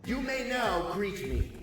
You may now greet me.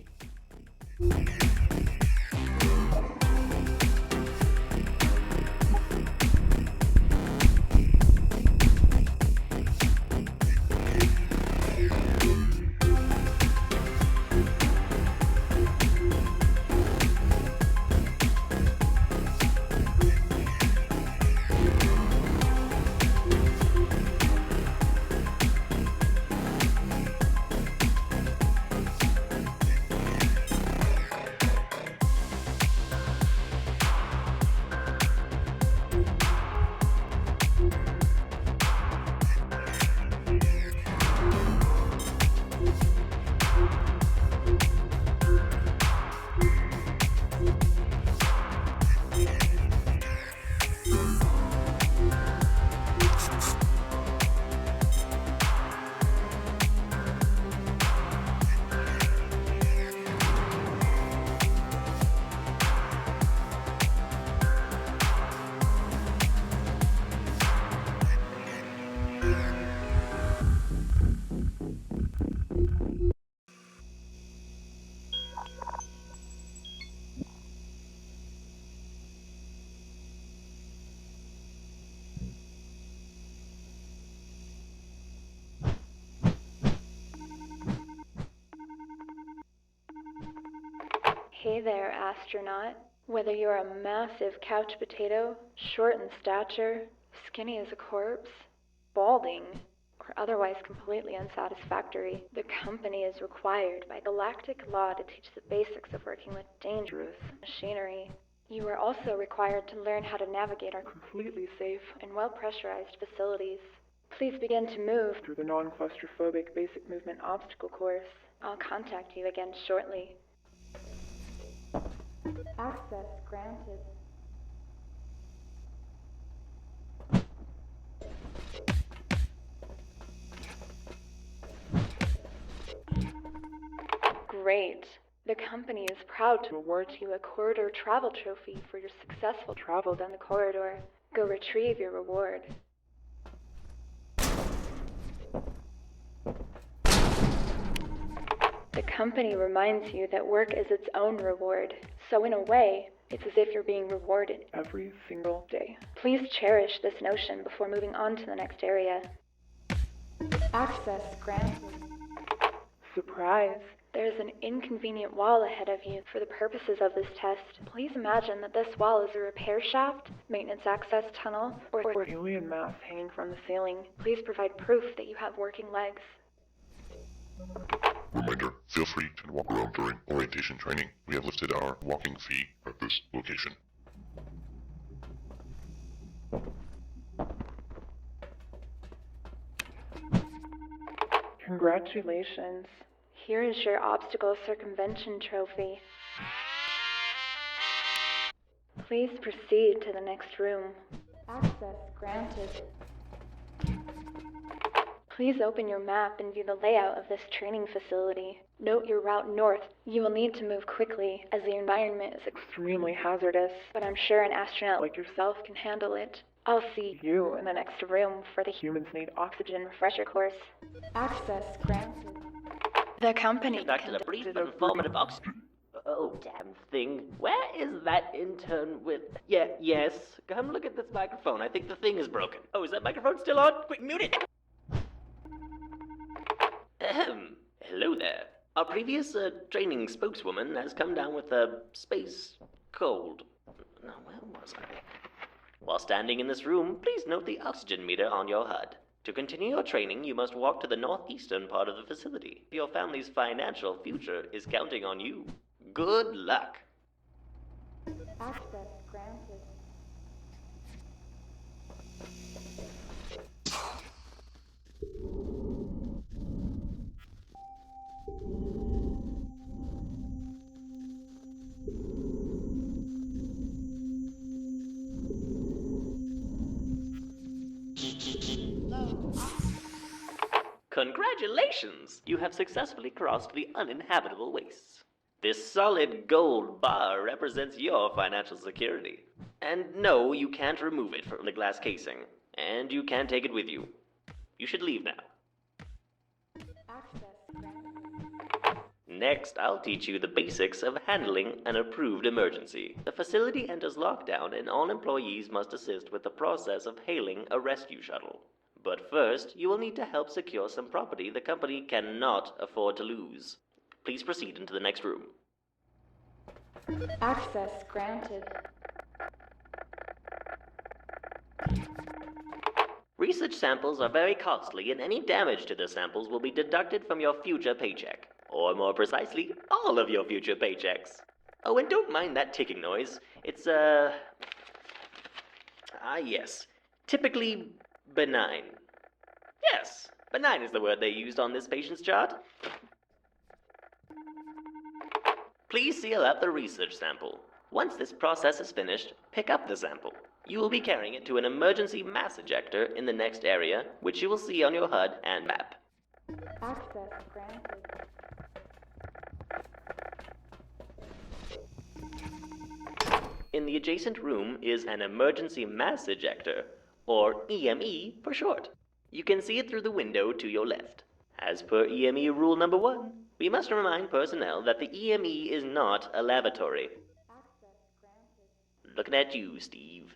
Hey there, astronaut. Whether you're a massive couch potato, short in stature, skinny as a corpse, balding, or otherwise completely unsatisfactory, the company is required by galactic law to teach the basics of working with dangerous machinery. You are also required to learn how to navigate our completely safe and well-pressurized facilities. Please begin to move through the non-claustrophobic basic movement obstacle course. I'll contact you again shortly. Access granted. Great. The company is proud to award you a corridor travel trophy for your successful travel down the corridor. Go retrieve your reward. The company reminds you that work is its own reward, so in a way, it's as if you're being rewarded every single day. Please cherish this notion before moving on to the next area. Access granted. Surprise! There's an inconvenient wall ahead of you for the purposes of this test. Please imagine that this wall is a repair shaft, maintenance access tunnel, or alien mass hanging from the ceiling. Please provide proof that you have working legs. Reminder, feel free to walk around during orientation training. We have lifted our walking fee at this location. Congratulations. Here is your obstacle circumvention trophy. Please proceed to the next room. Access granted. Please open your map and view the layout of this training facility. Note your route north. You will need to move quickly, as the environment is extremely hazardous, but I'm sure an astronaut like yourself can handle it. I'll see you in the next room for the Humans Need Oxygen refresher course. Access granted. The company conducted a brief but informative Oh, damn thing. Where is that intern with... Yes. Come look at this microphone. I think the thing is broken. Oh, is that microphone still on? Quick, mute it! Hello there. Our previous training spokeswoman has come down with a space cold. Now, where was I? While standing in this room, please note the oxygen meter on your HUD. To continue your training, you must walk to the northeastern part of the facility. Your family's financial future is counting on you. Good luck. Access granted. Congratulations! You have successfully crossed the uninhabitable wastes. This solid gold bar represents your financial security. And no, you can't remove it from the glass casing. And you can't take it with you. You should leave now. Access granted. Next, I'll teach you the basics of handling an approved emergency. The facility enters lockdown and all employees must assist with the process of hailing a rescue shuttle. But first, you will need to help secure some property the company cannot afford to lose. Please proceed into the next room. Access granted. Research samples are very costly, and any damage to the samples will be deducted from your future paycheck. Or more precisely, all of your future paychecks. Oh, and don't mind that ticking noise. It's, yes. Typically benign. Yes, benign is the word they used on this patient's chart. Please seal up the research sample. Once this process is finished, pick up the sample. You will be carrying it to an emergency mass ejector in the next area, which you will see on your HUD and map. Access granted. In the adjacent room is an emergency mass ejector, or EME for short. You can see it through the window to your left. As per EME rule number 1, we must remind personnel that the EME is not a lavatory. Access granted. Looking at you, Steve.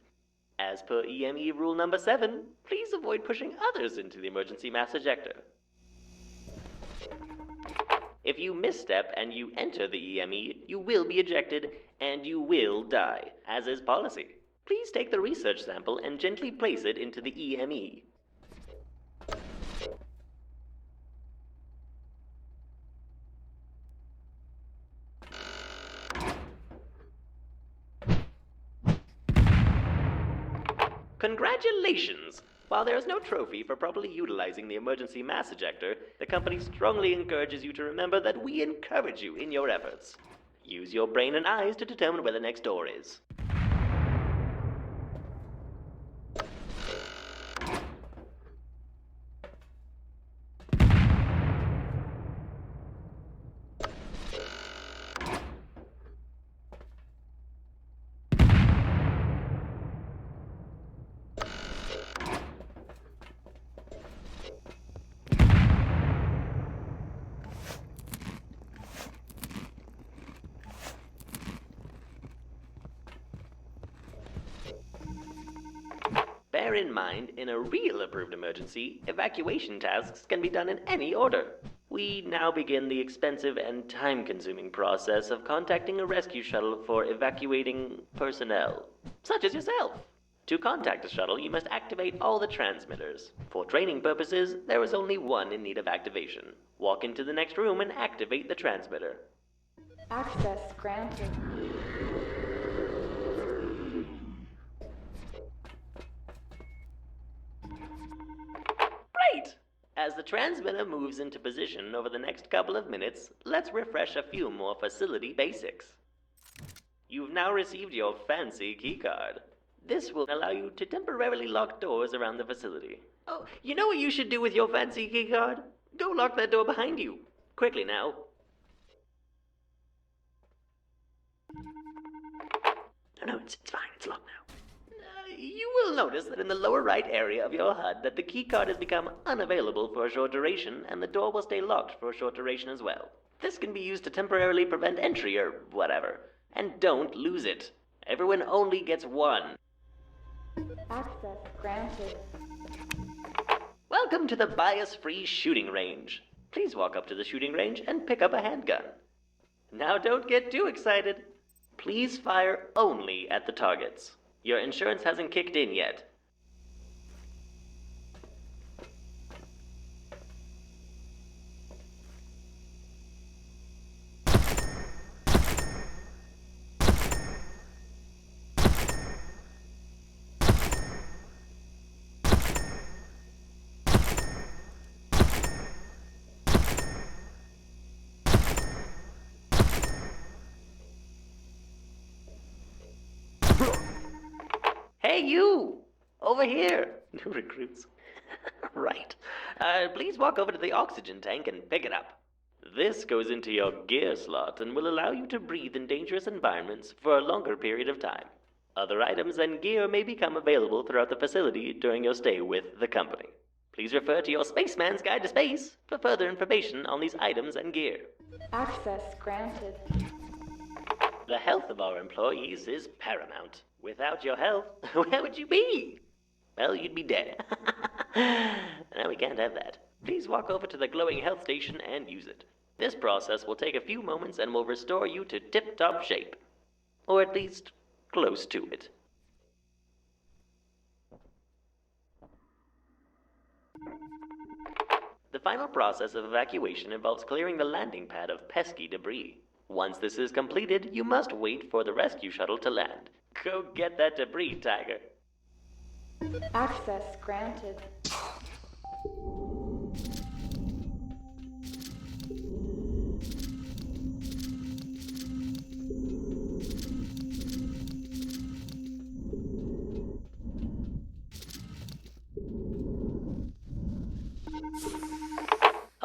As per EME rule number 7, please avoid pushing others into the emergency mass ejector. If you misstep and you enter the EME, you will be ejected and you will die, as is policy. Please take the research sample and gently place it into the EME. Congratulations! While there is no trophy for properly utilizing the emergency mass ejector, the company strongly encourages you to remember that we encourage you in your efforts. Use your brain and eyes to determine where the next door is. Bear in mind, in a real approved emergency, evacuation tasks can be done in any order. We now begin the expensive and time-consuming process of contacting a rescue shuttle for evacuating personnel, such as yourself. To contact a shuttle, you must activate all the transmitters. For training purposes, there is only one in need of activation. Walk into the next room and activate the transmitter. Access granted. Great! As the transmitter moves into position over the next couple of minutes, let's refresh a few more facility basics. You've now received your fancy keycard. This will allow you to temporarily lock doors around the facility. Oh, you know what you should do with your fancy keycard? Go lock that door behind you. Quickly now. No, it's fine. It's locked now. You will notice that in the lower right area of your HUD that the keycard has become unavailable for a short duration, and the door will stay locked for a short duration as well. This can be used to temporarily prevent entry or whatever. And don't lose it. Everyone only gets one. Access granted. Welcome to the bias-free shooting range. Please walk up to the shooting range and pick up a handgun. Now don't get too excited. Please fire only at the targets. Your insurance hasn't kicked in yet. Hey, you! Over here! New recruits. Right. Please walk over to the oxygen tank and pick it up. This goes into your gear slot and will allow you to breathe in dangerous environments for a longer period of time. Other items and gear may become available throughout the facility during your stay with the company. Please refer to your Spaceman's Guide to Space for further information on these items and gear. Access granted. The health of our employees is paramount. Without your health, where would you be? Well, you'd be dead. No, we can't have that. Please walk over to the glowing health station and use it. This process will take a few moments and will restore you to tip-top shape. Or at least, close to it. The final process of evacuation involves clearing the landing pad of pesky debris. Once this is completed, you must wait for the rescue shuttle to land. Go get that debris, Tiger. Access granted.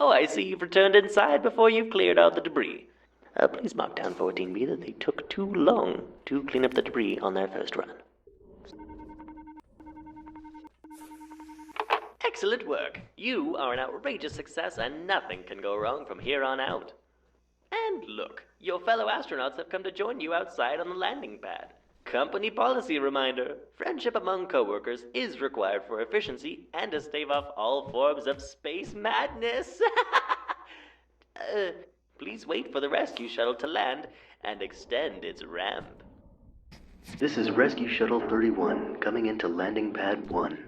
Oh, I see you've returned inside before you've cleared out the debris. Please mark down 14B that they took too long to clean up the debris on their first run. Excellent work. You are an outrageous success and nothing can go wrong from here on out. And look, your fellow astronauts have come to join you outside on the landing pad. Company policy reminder, friendship among coworkers is required for efficiency and to stave off all forms of space madness. Please wait for the rescue shuttle to land and extend its ramp. This is Rescue Shuttle 31, coming into landing pad 1.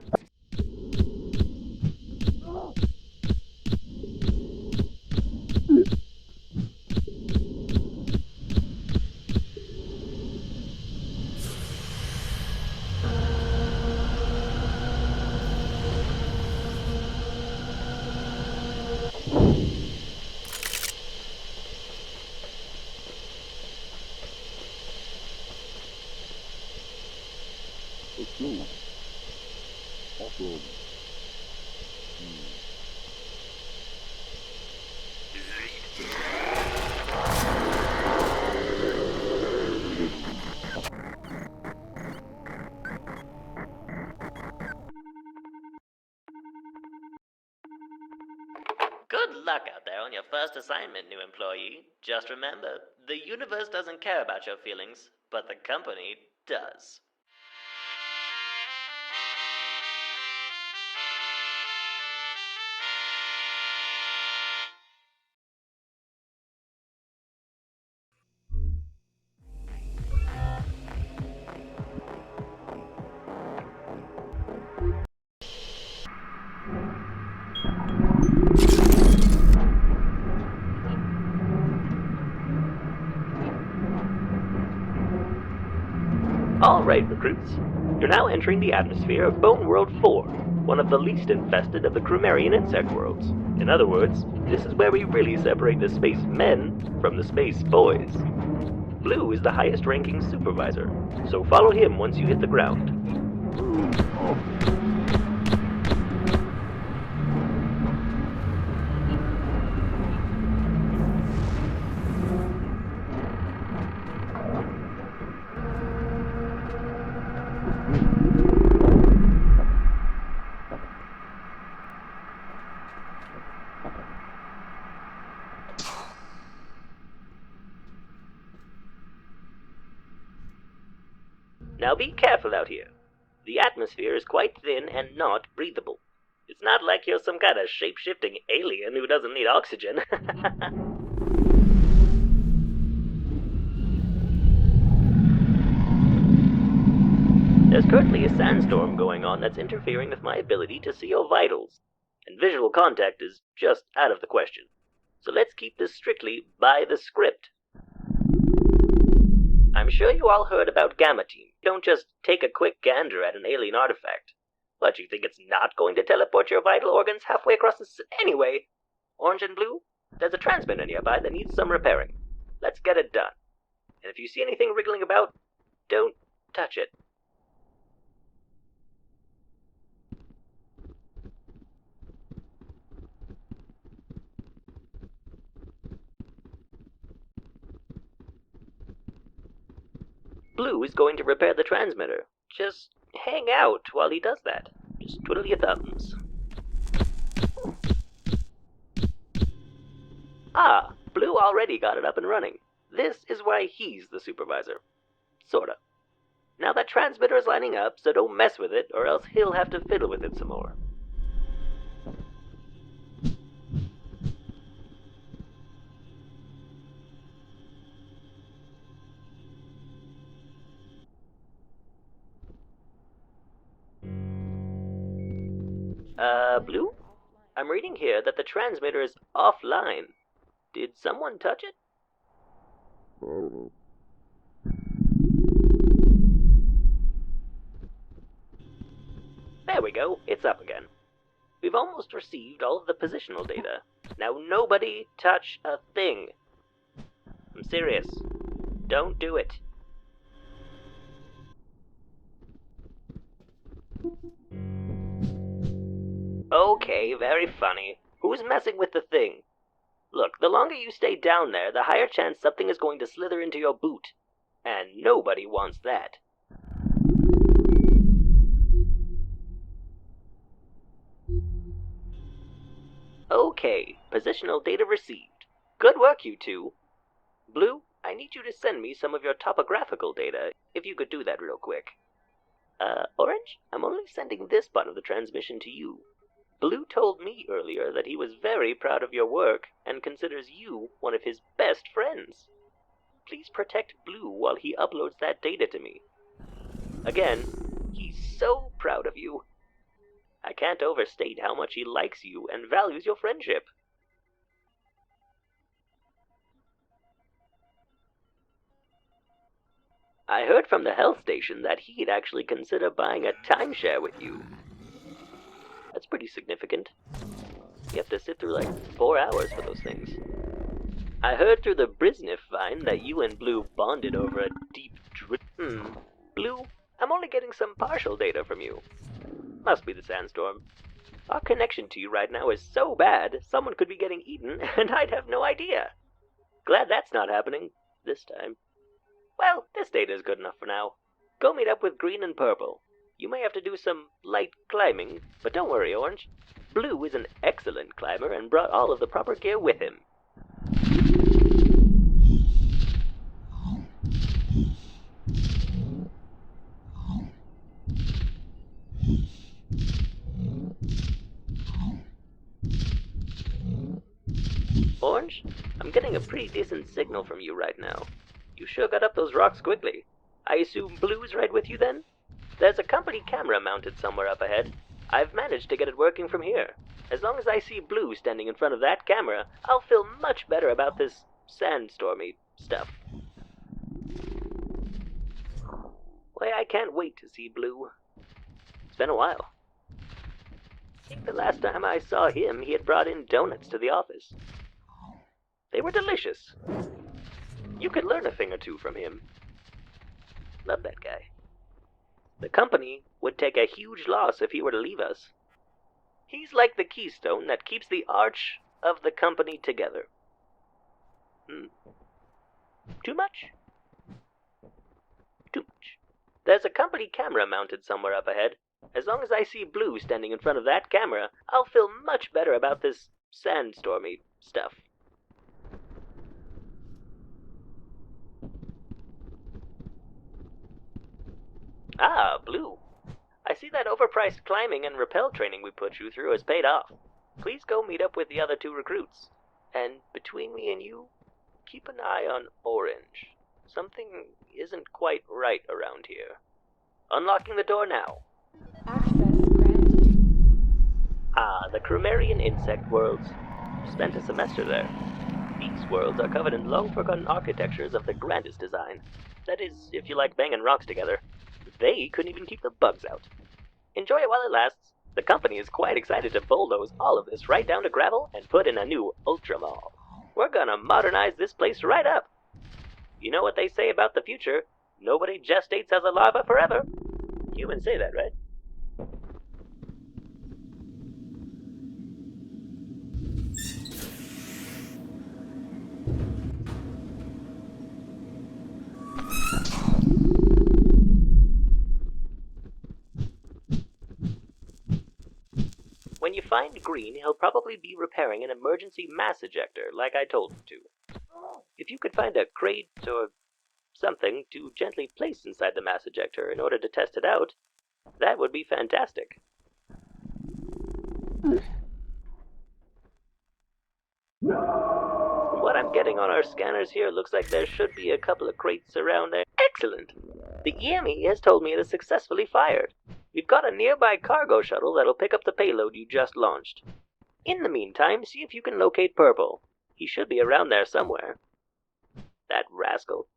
Good luck out there on your first assignment, new employee. Just remember, the universe doesn't care about your feelings, but the company does. All right, recruits. You're now entering the atmosphere of Bone World 4, one of the least infested of the Crumarian insect worlds. In other words, this is where we really separate the space men from the space boys. Blue is the highest ranking supervisor, so follow him once you hit the ground. Now be careful out here. The atmosphere is quite thin and not breathable. It's not like you're some kind of shape-shifting alien who doesn't need oxygen. There's currently a sandstorm going on that's interfering with my ability to see your vitals, and visual contact is just out of the question. So let's keep this strictly by the script. I'm sure you all heard about Gamma Team. Don't just take a quick gander at an alien artifact. But you think it's not going to teleport your vital organs halfway across the anyway? Orange and blue? There's a transmitter nearby that needs some repairing. Let's get it done. And if you see anything wriggling about, don't touch it. Blue is going to repair the transmitter. Just hang out while he does that. Just twiddle your thumbs. Ah, Blue already got it up and running. This is why he's the supervisor. Sorta. Now that transmitter is lining up, so don't mess with it, or else he'll have to fiddle with it some more. Blue? I'm reading here that the transmitter is offline. Did someone touch it? There we go, it's up again. We've almost received all of the positional data. Now nobody touch a thing. I'm serious. Don't do it. Okay, very funny. Who's messing with the thing? Look, the longer you stay down there, the higher chance something is going to slither into your boot. And nobody wants that. Okay, positional data received. Good work, you two. Blue, I need you to send me some of your topographical data, if you could do that real quick. Orange, I'm only sending this part of the transmission to you. Blue told me earlier that he was very proud of your work and considers you one of his best friends. Please protect Blue while he uploads that data to me. Again, he's so proud of you. I can't overstate how much he likes you and values your friendship. I heard from the health station that he'd actually consider buying a timeshare with you. That's pretty significant. You have to sit through like 4 hours for those things. I heard through the Brisniff vine that you and Blue bonded over a deep Blue, I'm only getting some partial data from you. Must be the sandstorm. Our connection to you right now is so bad, someone could be getting eaten and I'd have no idea. Glad that's not happening this time. Well, this data is good enough for now. Go meet up with Green and Purple. You may have to do some light climbing, but don't worry, Orange. Blue is an excellent climber and brought all of the proper gear with him. Orange, I'm getting a pretty decent signal from you right now. You sure got up those rocks quickly. I assume Blue's right with you then? There's a company camera mounted somewhere up ahead. I've managed to get it working from here. As long as I see Blue standing in front of that camera, I'll feel much better about this sandstormy stuff. Why, I can't wait to see Blue. It's been a while. I think the last time I saw him, he had brought in donuts to the office. They were delicious. You could learn a thing or two from him. Love that guy. The company would take a huge loss if he were to leave us. He's like the keystone that keeps the arch of the company together. Too much? Too much. There's a company camera mounted somewhere up ahead. As long as I see Blue standing in front of that camera, I'll feel much better about this sandstormy stuff. Ah, Blue. I see that overpriced climbing and rappel training we put you through has paid off. Please go meet up with the other 2 recruits. And between me and you, keep an eye on Orange. Something isn't quite right around here. Unlocking the door now. Access granted. Ah, the Cromarian insect worlds. Spent a semester there. These worlds are covered in long-forgotten architectures of the grandest design. That is, if you like banging rocks together. They couldn't even keep the bugs out. Enjoy it while it lasts. The company is quite excited to bulldoze all of this right down to gravel and put in a new Ultra Mall. We're gonna modernize this place right up. You know what they say about the future? Nobody gestates as a larva forever. Humans say that, right? When you find Green, he'll probably be repairing an emergency mass ejector, like I told him to. If you could find a crate or something to gently place inside the mass ejector in order to test it out, that would be fantastic. From what I'm getting on our scanners here, looks like there should be a couple of crates around there. Excellent! The EME has told me it is successfully fired. We've got a nearby cargo shuttle that'll pick up the payload you just launched. In the meantime, see if you can locate Purple. He should be around there somewhere. That rascal.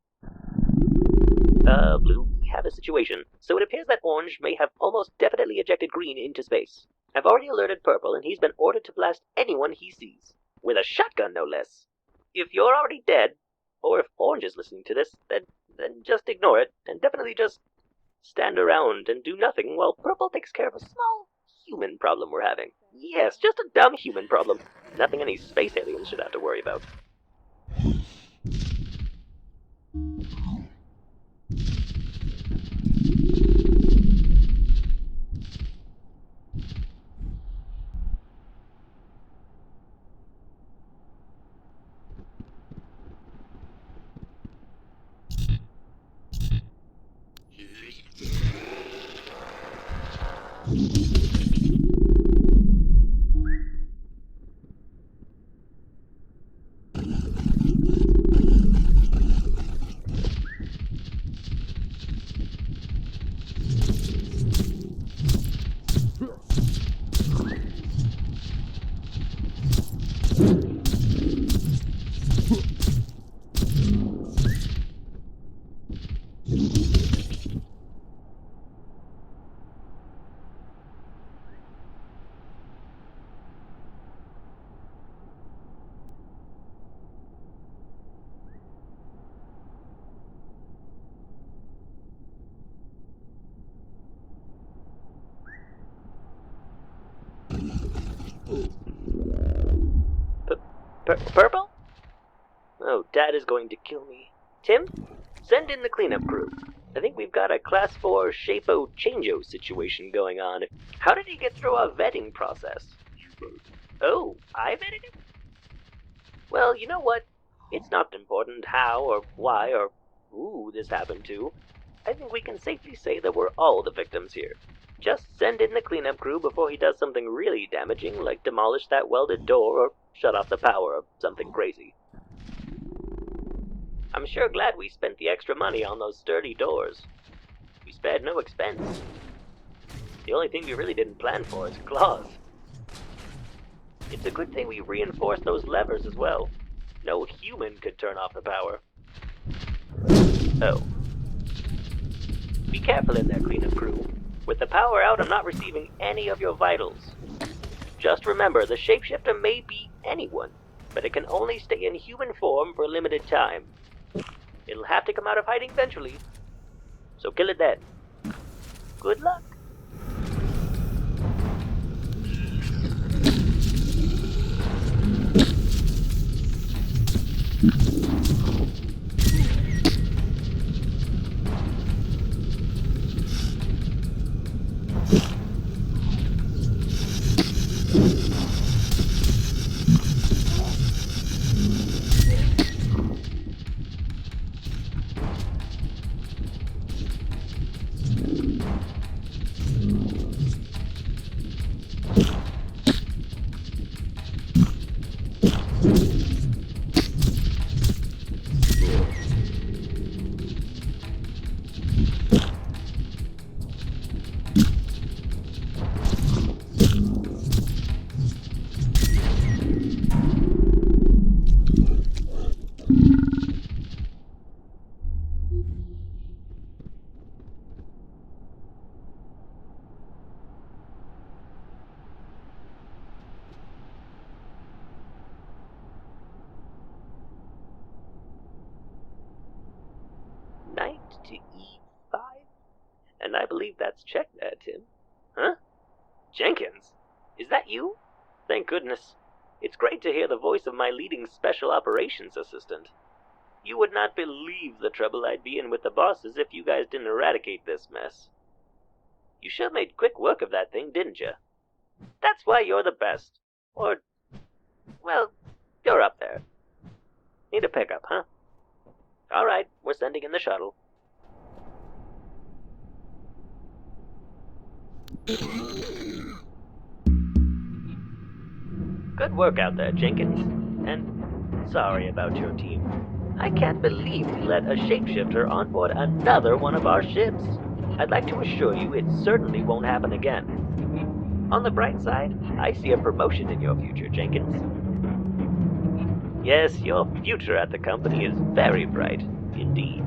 Blue, we have a situation. So it appears that Orange may have almost definitely ejected Green into space. I've already alerted Purple, and he's been ordered to blast anyone he sees. With a shotgun, no less. If you're already dead, or if Orange is listening to this, then just ignore it, and definitely just stand around and do nothing while Purple takes care of a small human problem we're having. Yes, just a dumb human problem. Nothing any space aliens should have to worry about. Purple? Oh, Dad is going to kill me. Tim, send in the cleanup crew. I think we've got a Class 4 Shapo Changeo situation going on. How did he get through our vetting process? Oh, I vetted him? Well, you know what? It's not important how or why or who this happened to. I think we can safely say that we're all the victims here. Just send in the cleanup crew before he does something really damaging, like demolish that welded door or shut off the power or something crazy. I'm sure glad we spent the extra money on those sturdy doors. We spared no expense. The only thing we really didn't plan for is claws. It's a good thing we reinforced those levers as well. No human could turn off the power. Oh. Be careful in there, cleanup crew. With the power out, I'm not receiving any of your vitals. Just remember, the shapeshifter may be anyone, but it can only stay in human form for a limited time. It'll have to come out of hiding eventually, so kill it then. Good luck. Knight to e5? And I believe that's check there, Tim. Huh? Jenkins? Is that you? Thank goodness. It's great to hear the voice of my leading special operations assistant. You would not believe the trouble I'd be in with the bosses if you guys didn't eradicate this mess. You sure made quick work of that thing, didn't you? That's why you're the best. Or, well, you're up there. Need a pickup, huh? All right, we're sending in the shuttle. Good work out there, Jenkins. And sorry about your team. I can't believe we let a shapeshifter on board another one of our ships. I'd like to assure you it certainly won't happen again. On the bright side, I see a promotion in your future, Jenkins. Yes, your future at the company is very bright, indeed.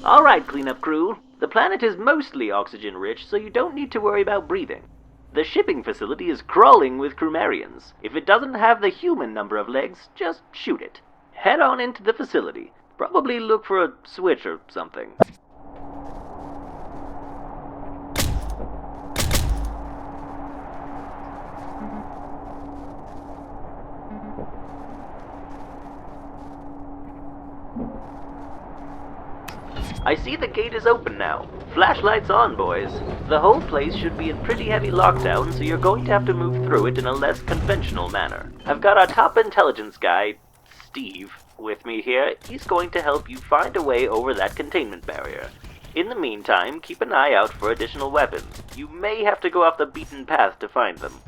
All right, cleanup crew. The planet is mostly oxygen-rich, so you don't need to worry about breathing. The shipping facility is crawling with crewmarians. If it doesn't have the human number of legs, just shoot it. Head on into the facility. Probably look for a switch or something. I see the gate is open now. Flashlights on, boys. The whole place should be in pretty heavy lockdown, so you're going to have to move through it in a less conventional manner. I've got our top intelligence guy, Steve, with me here. He's going to help you find a way over that containment barrier. In the meantime, keep an eye out for additional weapons. You may have to go off the beaten path to find them.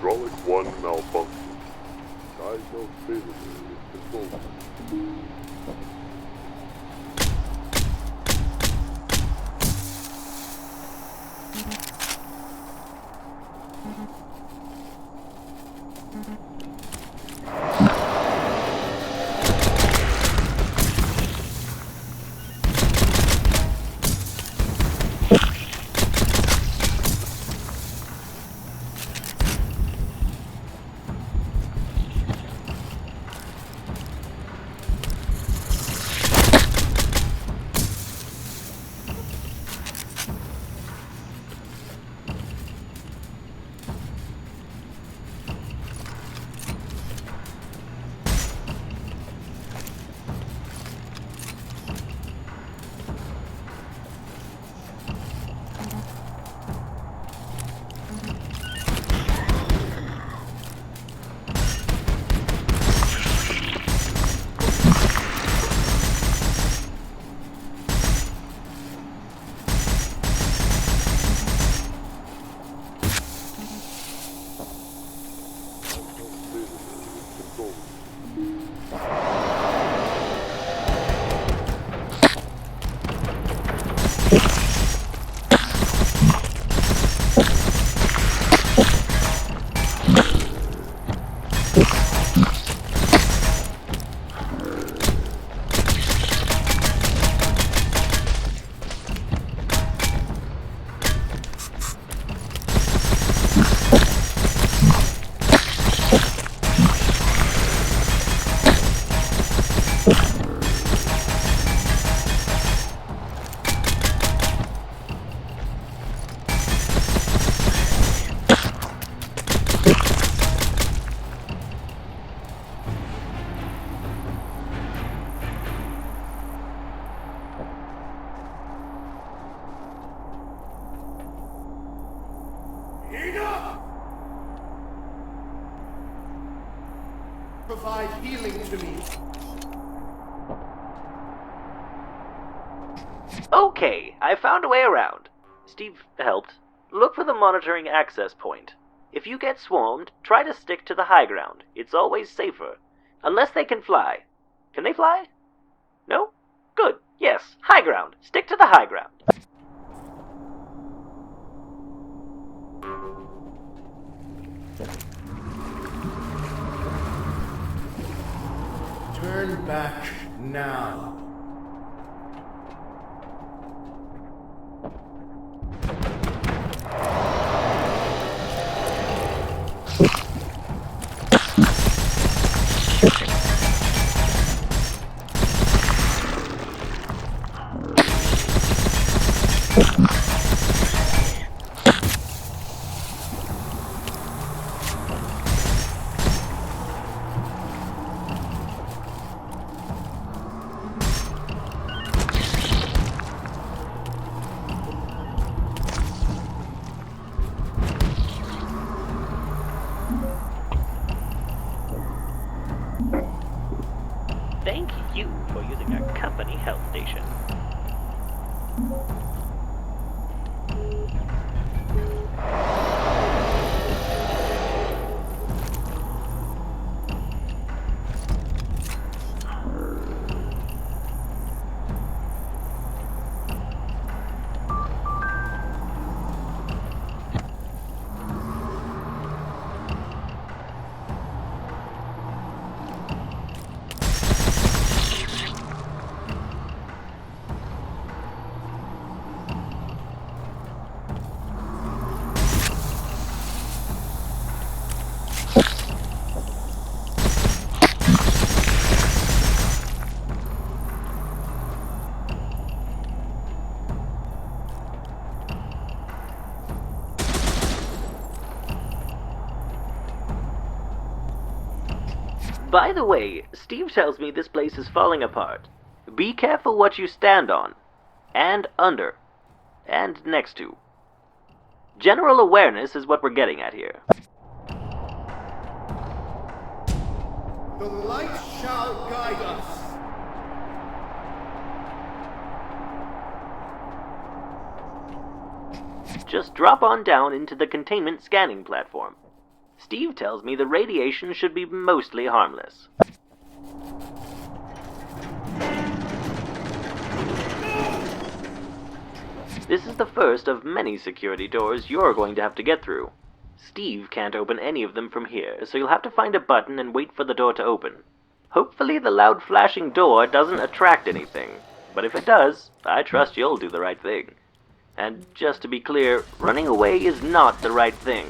Hydraulic 1 malfunction. Diagnose failure in control room. Enough! Provide healing to me. Okay, I found a way around. Steve helped. Look for the monitoring access point. If you get swarmed, try to stick to the high ground. It's always safer. Unless they can fly. Can they fly? No? Good. Yes, high ground. Stick to the high ground. Turn back now. Thank you for using our company health station. By the way, Steve tells me this place is falling apart. Be careful what you stand on, and under, and next to. General awareness is what we're getting at here. The light shall guide us. Just drop on down into the containment scanning platform. Steve tells me the radiation should be mostly harmless. This is the first of many security doors you're going to have to get through. Steve can't open any of them from here, so you'll have to find a button and wait for the door to open. Hopefully the loud flashing door doesn't attract anything, but if it does, I trust you'll do the right thing. And just to be clear, running away is not the right thing.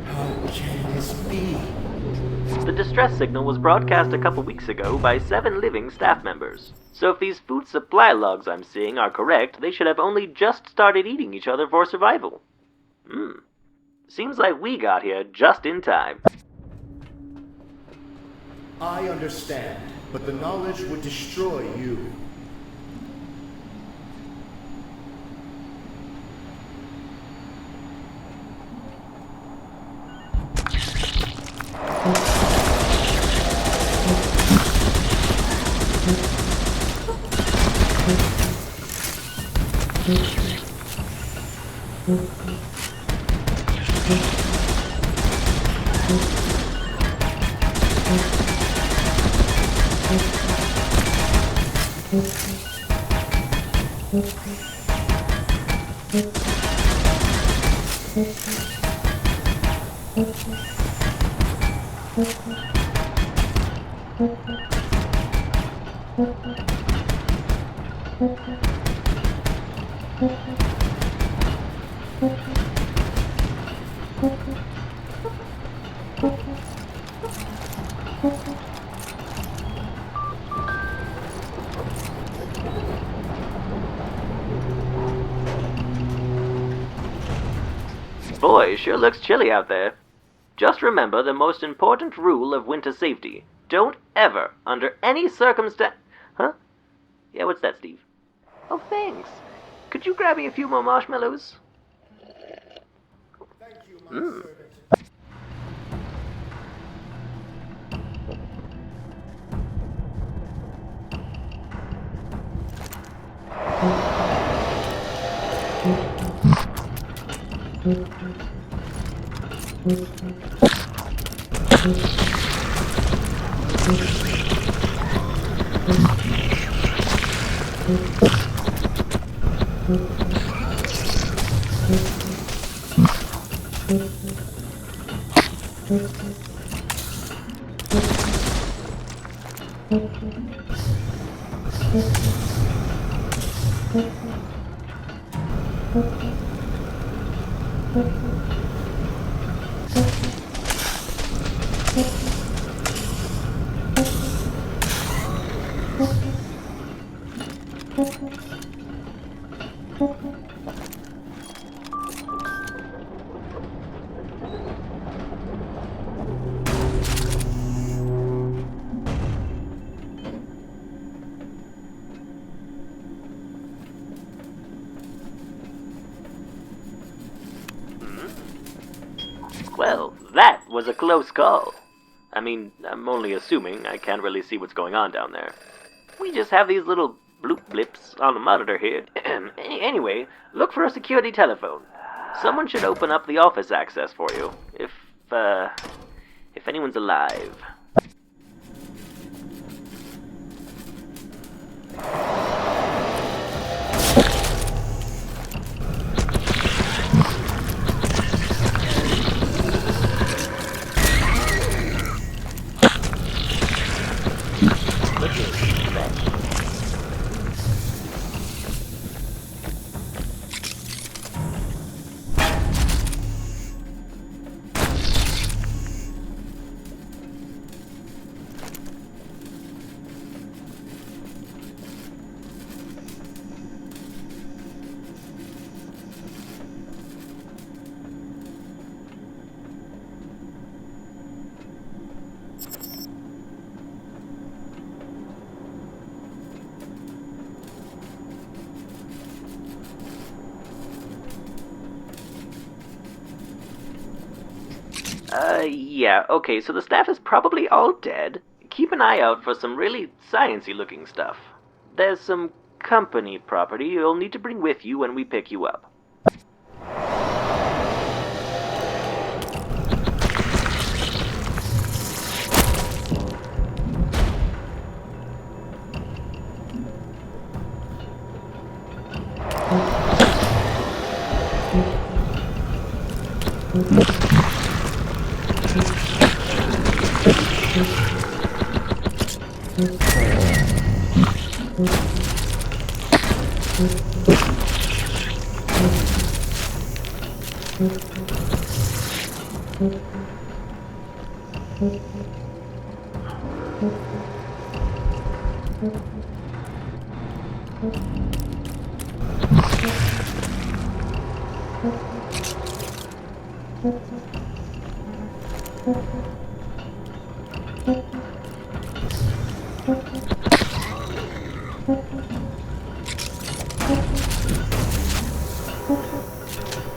How can this be? The distress signal was broadcast a couple weeks ago by 7 living staff members. So if these food supply logs I'm seeing are correct, they should have only just started eating each other for survival. Seems like we got here just in time. I understand, but the knowledge would destroy you. Boy, it sure looks chilly out there. Just remember the most important rule of winter safety. Don't ever, under any circumstance... Huh? Yeah, what's that, Steve? Oh, thanks. Could you grab me a few more marshmallows? Thank you, my servant. Well, that was a close call. I mean, I'm only assuming. I can't really see what's going on down there. We just have these little bloop blips on the monitor here. Anyway, look for a security telephone. Someone should open up the office access for you, if anyone's alive. Yeah, okay, so the staff is probably all dead. Keep an eye out for some really sciencey looking stuff. There's some company property you'll need to bring with you when we pick you up.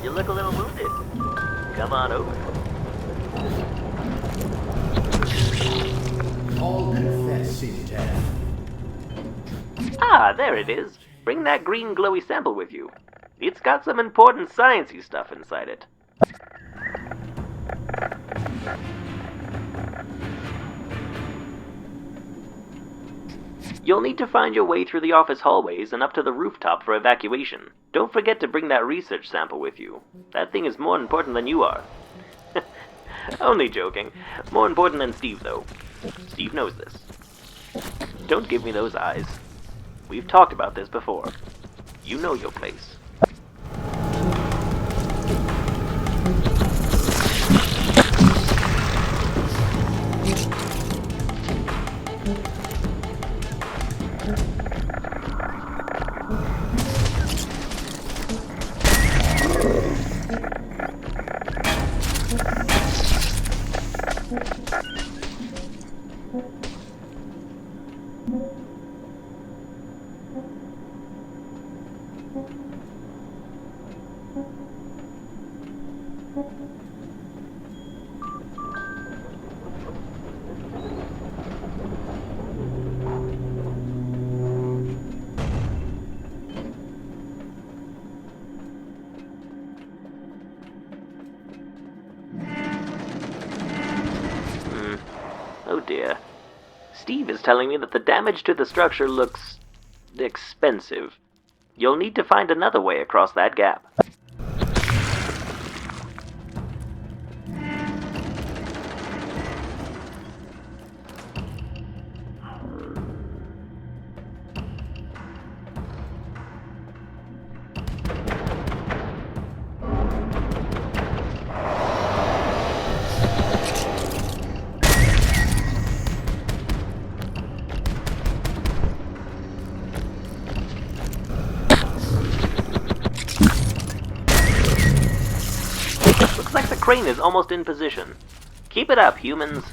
You look a little wounded. Come on over. All confess seem dead. Ah, there it is. Bring that green glowy sample with you. It's got some important sciencey stuff inside it. You'll need to find your way through the office hallways and up to the rooftop for evacuation. Don't forget to bring that research sample with you. That thing is more important than you are. Only joking. More important than Steve, though. Steve knows this. Don't give me those eyes. We've talked about this before. You know your place. Oh dear. Steve is telling me that the damage to the structure looks expensive. You'll need to find another way across that gap. Looks like the crane is almost in position. Keep it up, humans.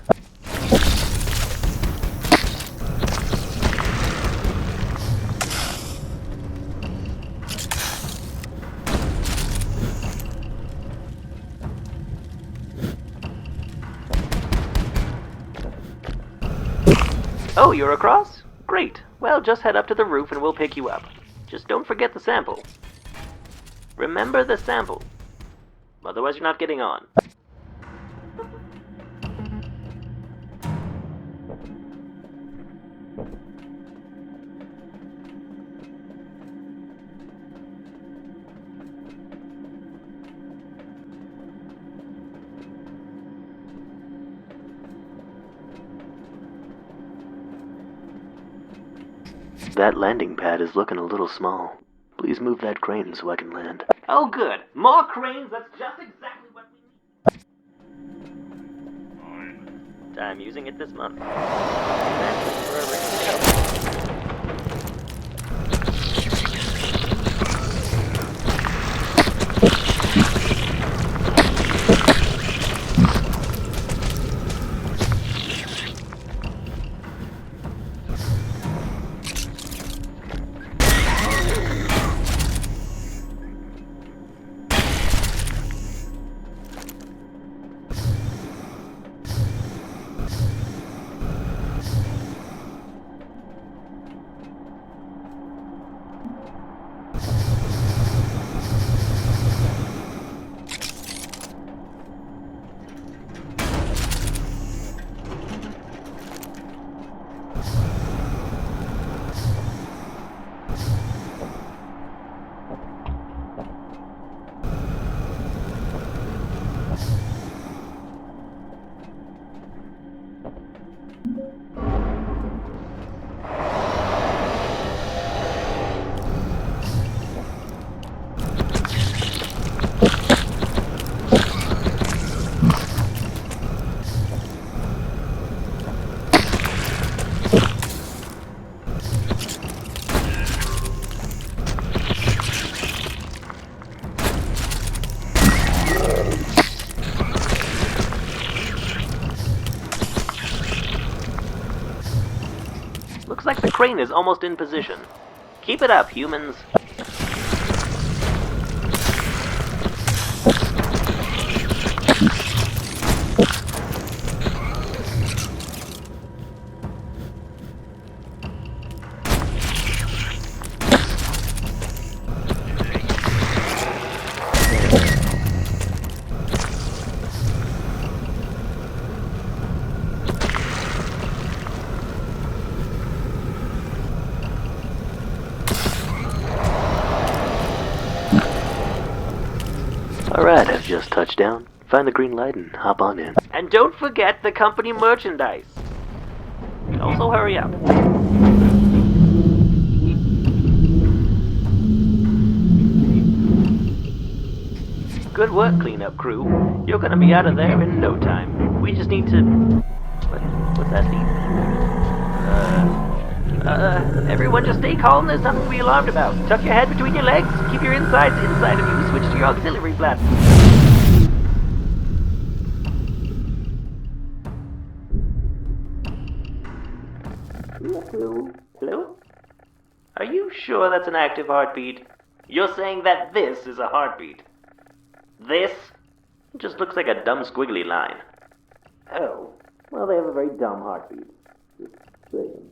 Oh, you're across? Great. Well, just head up to the roof and we'll pick you up. Just don't forget the sample. Remember the sample. Otherwise you're not getting on. That landing pad is looking a little small. Please move that crane so I can land. Oh good. More cranes, that's just exactly what we need. I'm using it this month. That's for a ring. crane is almost in position. Keep it up, humans. Alright, I've just touched down. Find the green light and hop on in. And don't forget the company merchandise. Also hurry up. Good work, cleanup crew. You're gonna be out of there in no time. We just need to... What's that, Steve? Everyone just stay calm. There's nothing to be alarmed about. Tuck your head between your legs. Keep your insides inside of you. Switch to your auxiliary platform. Hello? Hello? Are you sure that's an active heartbeat? You're saying that this is a heartbeat. This just looks like a dumb squiggly line. Oh, well, they have a very dumb heartbeat. Just saying.